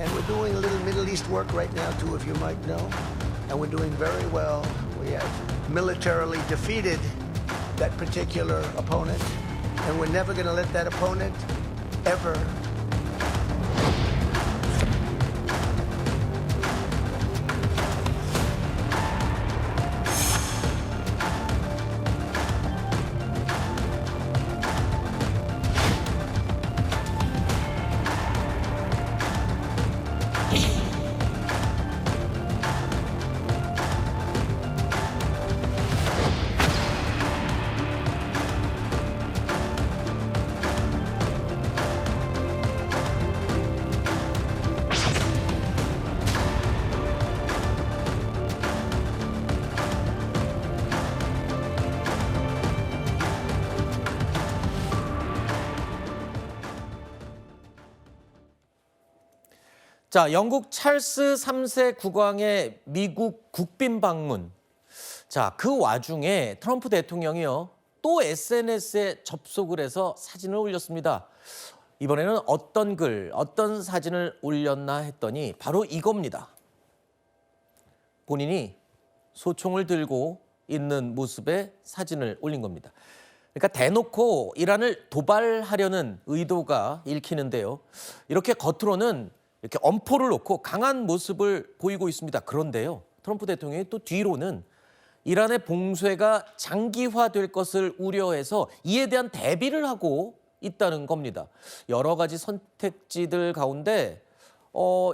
And we're doing a little Middle East work right now, too, if you might know. And we're doing very well. We have militarily defeated that particular opponent. And we're never going to let that opponent ever 자, 영국 찰스 3세 국왕의 미국 국빈 방문. 자, 그 와중에 트럼프 대통령이요. 또 SNS에 접속을 해서 사진을 올렸습니다. 이번에는 어떤 글, 어떤 사진을 올렸나 했더니 바로 이겁니다. 본인이 소총을 들고 있는 모습의 사진을 올린 겁니다. 그러니까 대놓고 이란을 도발하려는 의도가 읽히는데요. 이렇게 겉으로는 이렇게 엄포를 놓고 강한 모습을 보이고 있습니다. 그런데요, 트럼프 대통령이 또 뒤로는 이란의 봉쇄가 장기화될 것을 우려해서 이에 대한 대비를 하고 있다는 겁니다. 여러 가지 선택지들 가운데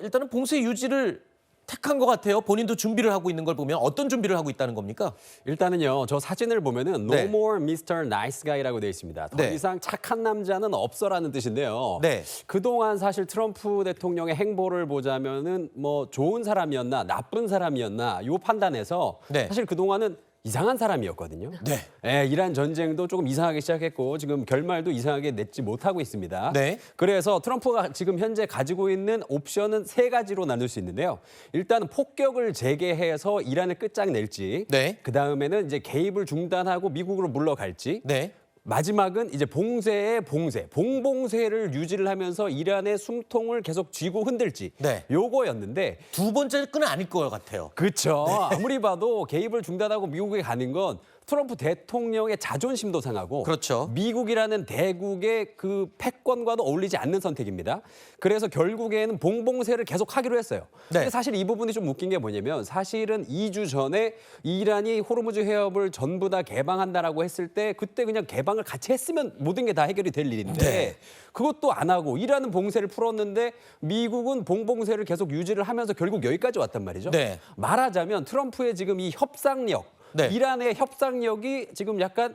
일단은 봉쇄 유지를 택한 것 같아요. 본인도 준비를 하고 있는 걸 보면 어떤 준비를 하고 있다는 겁니까? 일단은요, 저 사진을 보면은 네. No more Mr. Nice Guy라고 되어 있습니다. 더 네. 이상 착한 남자는 없어라는 뜻인데요. 네. 그동안 사실 트럼프 대통령의 행보를 보자면은 뭐 좋은 사람이었나 나쁜 사람이었나 요 판단에서 네. 사실 그동안은 이상한 사람이었거든요. 네. 예, 이란 전쟁도 조금 이상하게 시작했고 지금 결말도 이상하게 맺지 못하고 있습니다. 네. 그래서 트럼프가 지금 현재 가지고 있는 옵션은 세 가지로 나눌 수 있는데요. 일단 폭격을 재개해서 이란을 끝장낼지, 네. 그 다음에는 이제 개입을 중단하고 미국으로 물러갈지, 네. 마지막은 이제 봉쇄의 봉쇄, 봉봉쇄를 유지를 하면서 이란의 숨통을 계속 쥐고 흔들지. 네. 요거였는데 두 번째 끈은 아닐 것 같아요. 그렇죠. 아무리 봐도 개입을 중단하고 미국에 가는 건 트럼프 대통령의 자존심도 상하고 그렇죠. 미국이라는 대국의 그 패권과도 어울리지 않는 선택입니다. 그래서 결국에는 봉봉쇄를 계속 하기로 했어요. 네. 근데 사실 이 부분이 좀 웃긴 게 뭐냐면 사실은 2주 전에 이란이 호르무즈 해협을 전부 다 개방한다라고 했을 때 그때 그냥 개방을 같이 했으면 모든 게 다 해결이 될 일인데 네. 그것도 안 하고 이란은 봉쇄를 풀었는데 미국은 봉봉쇄를 계속 유지를 하면서 결국 여기까지 왔단 말이죠. 네. 말하자면 트럼프의 지금 이 협상력, 네. 이란의 협상력이 지금 약간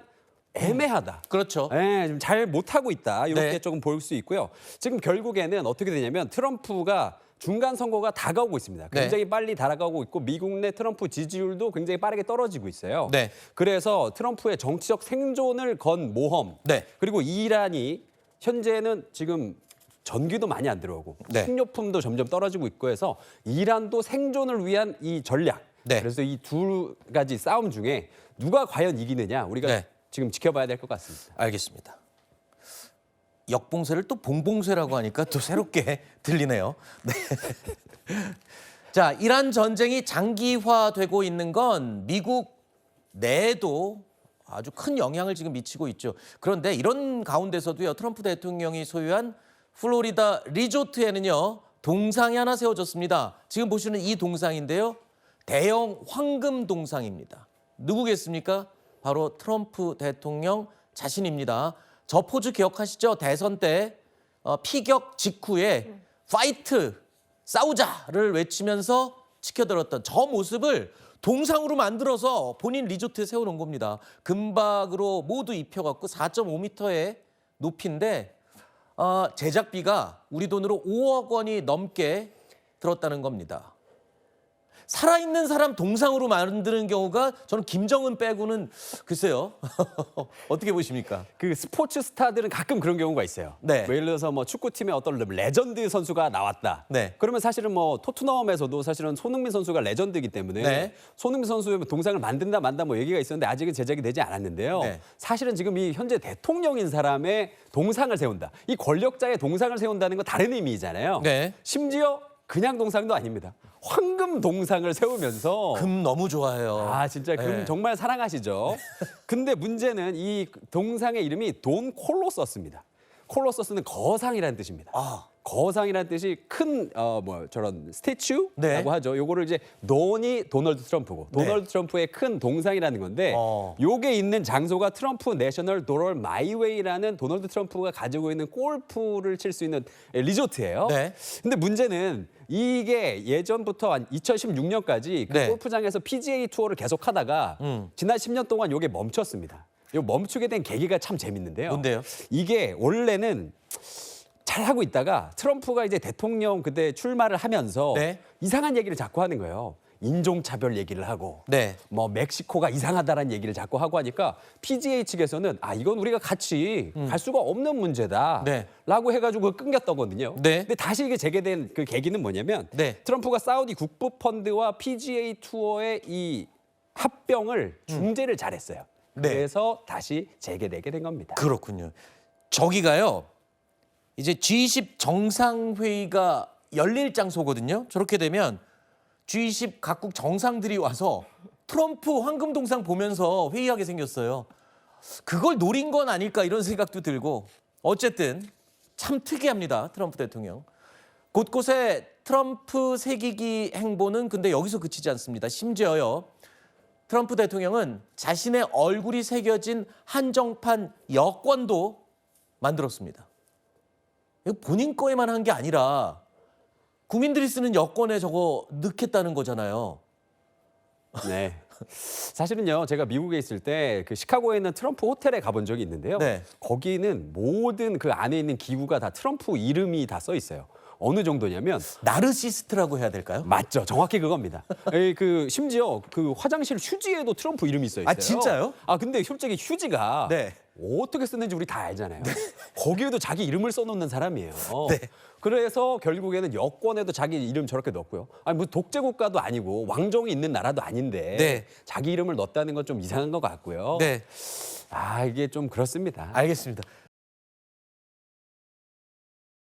애매하다. 그렇죠. 예, 좀 잘 못하고 있다. 이렇게 네. 조금 볼 수 있고요. 지금 결국에는 어떻게 되냐면 트럼프가 중간 선거가 다가오고 있습니다. 네. 굉장히 빨리 다가오고 있고 미국 내 트럼프 지지율도 굉장히 빠르게 떨어지고 있어요. 네. 그래서 트럼프의 정치적 생존을 건 모험, 네. 그리고 이란이 현재는 지금 전기도 많이 안 들어오고 네. 식료품도 점점 떨어지고 있고 해서 이란도 생존을 위한 이 전략. 네. 그래서 이 두 가지 싸움 중에 누가 과연 이기느냐 우리가 네. 지금 지켜봐야 될 것 같습니다. 알겠습니다. 역봉쇄를 또 봉봉쇄라고 하니까 또 새롭게 들리네요. 네. 자, 이란 전쟁이 장기화되고 있는 건 미국 내에도 아주 큰 영향을 지금 미치고 있죠. 그런데 이런 가운데서도요, 트럼프 대통령이 소유한 플로리다 리조트에는요, 동상이 하나 세워졌습니다. 지금 보시는 이 동상인데요, 대형 황금 동상입니다. 누구겠습니까? 바로 트럼프 대통령 자신입니다. 저 포즈 기억하시죠? 대선 때 피격 직후에 파이트, 싸우자를 외치면서 치켜들었던 저 모습을 동상으로 만들어서 본인 리조트에 세워놓은 겁니다. 금박으로 모두 입혀갖고 4.5m의 높이인데 제작비가 우리 돈으로 5억 원이 넘게 들었다는 겁니다. 살아있는 사람 동상으로 만드는 경우가 저는 김정은 빼고는 글쎄요. 어떻게 보십니까? 그 스포츠 스타들은 가끔 그런 경우가 있어요. 네. 뭐 예를 들어서 뭐 축구팀의 어떤 레전드 선수가 나왔다. 네. 그러면 사실은 뭐 토트넘에서도 사실은 손흥민 선수가 레전드이기 때문에 네. 손흥민 선수의 동상을 만든다 만다 뭐 얘기가 있었는데 아직은 제작이 되지 않았는데요. 네. 사실은 지금 이 현재 대통령인 사람의 동상을 세운다. 이 권력자의 동상을 세운다는 건 다른 의미잖아요. 네. 심지어 그냥 동상도 아닙니다. 황금 동상을 세우면서 금 너무 좋아해요. 아 진짜 금 네. 정말 사랑하시죠. 근데 문제는 이 동상의 이름이 돈 콜로서스입니다. 콜로서스는 거상이라는 뜻입니다. 아. 거상이라는 뜻이 큰 저런 스태츄라고 네. 하죠. 요거를 이제 돈이 도널드 트럼프고 네. 도널드 트럼프의 큰 동상이라는 건데 요게 있는 장소가 트럼프 내셔널 도널 마이웨이라는 도널드 트럼프가 가지고 있는 골프를 칠 수 있는 리조트예요. 네. 근데 문제는 이게 예전부터 한 2016년까지 그 네. 골프장에서 PGA 투어를 계속하다가 지난 10년 동안 요게 멈췄습니다. 요 멈추게 된 계기가 참 재밌는데요. 뭔데요? 이게 원래는 잘 하고 있다가 트럼프가 이제 대통령 그때 출마를 하면서 네. 이상한 얘기를 자꾸 하는 거예요. 인종차별 얘기를 하고 네. 뭐 멕시코가 이상하다라는 얘기를 자꾸 하고 하니까 PGA 측에서는 아 이건 우리가 같이 갈 수가 없는 문제다라고 네. 해가지고 끊겼더거든요. 네. 근데 다시 이게 재개된 그 계기는 뭐냐면 네. 트럼프가 사우디 국부 펀드와 PGA 투어의 이 합병을 중재를 잘했어요. 네. 그래서 다시 재개되게 된 겁니다. 그렇군요. 저기가요. 이제 G20 정상회의가 열릴 장소거든요. 저렇게 되면 G20 각국 정상들이 와서 트럼프 황금동상 보면서 회의하게 생겼어요. 그걸 노린 건 아닐까 이런 생각도 들고 어쨌든 참 특이합니다. 트럼프 대통령. 곳곳에 트럼프 새기기 행보는 근데 여기서 그치지 않습니다. 심지어요. 트럼프 대통령은 자신의 얼굴이 새겨진 한정판 여권도 만들었습니다. 이거 본인 거에만 한 게 아니라 국민들이 쓰는 여권에 저거 넣겠다는 거잖아요. 네. 사실은요, 제가 미국에 있을 때 그 시카고에 있는 트럼프 호텔에 가본 적이 있는데요. 네. 거기는 모든 그 안에 있는 기구가 다 트럼프 이름이 다 써 있어요. 어느 정도냐면 나르시스트라고 해야 될까요? 맞죠, 정확히 그겁니다. 그 심지어 그 화장실 휴지에도 트럼프 이름이 써 있어요. 아, 진짜요? 아 근데 솔직히 휴지가 네. 어떻게 쓰는지 우리 다 알잖아요. 거기에도 자기 이름을 써놓는 사람이에요. 네. 그래서 결국에는 여권에도 자기 이름 저렇게 넣고요. 아니 뭐 독재 국가도 아니고 왕정이 있는 나라도 아닌데 네. 자기 이름을 넣었다는 건 좀 이상한 것 같고요. 네. 아 이게 좀 그렇습니다. 알겠습니다.